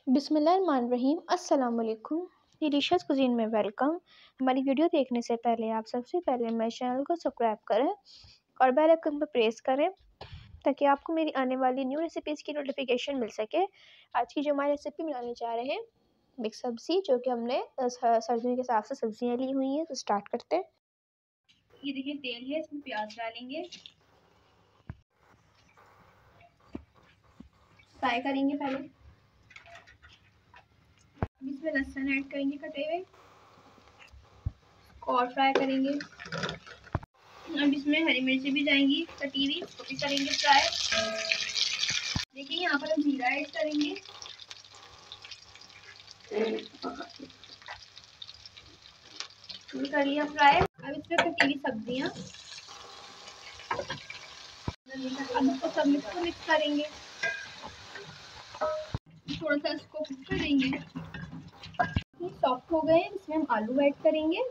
बिस्मिल्लाहिर्रहमानिर्रहीम अस्सलाम वालेकुम। डिलीशियस कुज़ीन में वेलकम। हमारी वीडियो देखने से पहले आप सबसे पहले मेरे चैनल को सब्सक्राइब करें और बेल आइकन पर प्रेस करें ताकि आपको मेरी आने वाली न्यू रेसिपीज़ की नोटिफिकेशन मिल सके। आज की जो हमारी रेसिपी बनाने जा रहे हैं मिक्स सब्ज़ी, जो कि हमने सर्दियों के हिसाब से सब्जियाँ ली हुई हैं। तो स्टार्ट करते हैं। ये देखिए तेल है, इसमें प्याज डालेंगे, फ्राई करेंगे पहले। इसमें लहसुन ऐड करेंगे कटे हुए और फ्राई करेंगे। अब इसमें हरी मिर्ची भी जाएंगी कटी हुई, उसको भी करेंगे फ्राई। देखिए यहाँ पर हम जीरा ऐड करेंगे, कर लिया फ्राई। अब इसमें कटी हुई सब्जियाँ, अब इसको सब मिक्स करेंगे, थोड़ा सा इसको कुक करेंगे। सॉफ्ट हो गए, इसमें हम आलू ऐड करेंगे,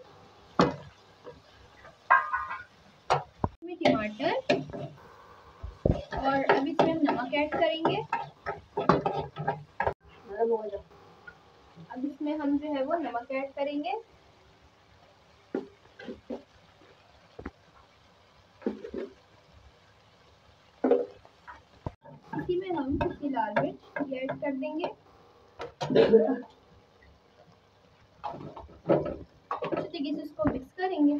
इसमें टमाटर, और अब इसमें हम नमक ऐड करेंगे। अब इसमें हम जो है वो नमक ऐड करेंगे। इसी में हम कुछ लाल मिर्च ऐड कर देंगे। अच्छे तरीके से इसको मिक्स करेंगे।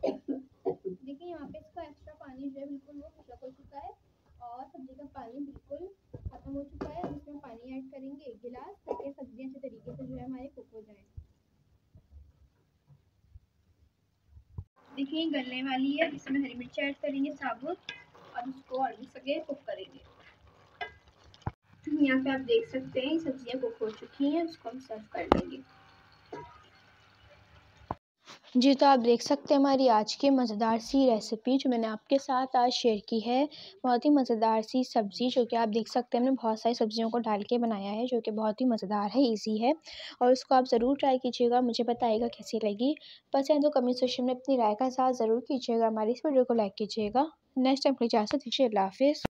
देखिए यहाँ पे इसका एक्स्ट्रा पानी जो है बिल्कुल वो खत्म हो चुका है और सब्जी का पानी बिल्कुल खत्म हो चुका है। अब इसमें पानी ऐड करेंगे 1 गिलास, ताकि सब्जी अच्छे तरीके से जो है हमारे कुक हो जाए। देखिए गलने वाली है, इसमें हरी मिर्च ऐड करेंगे साबुत और उसको और भी सके कुक करेंगे। यहाँ पे आप देख सकते हैं सब्जियां कुक हो चुकी हैं, उसको हम सर्व कर देंगे। जी, तो आप देख सकते हैं हमारी आज की मज़ेदार सी रेसिपी जो मैंने आपके साथ आज शेयर की है। बहुत ही मज़ेदार सी सब्ज़ी, जो कि आप देख सकते हैं हमने बहुत सारी सब्जियों को डाल के बनाया है, जो कि बहुत ही मज़ेदार है, इजी है और उसको आप ज़रूर ट्राई कीजिएगा। मुझे बताइएगा कैसी लगी। पसंद तो कमेंट सेक्शन में अपनी राय का साथ ज़रूर कीजिएगा। हमारी इस वीडियो को लाइक कीजिएगा। नेक्स्ट टाइम इजाज़त दीजिए। अल्लाह हाफ़िज़।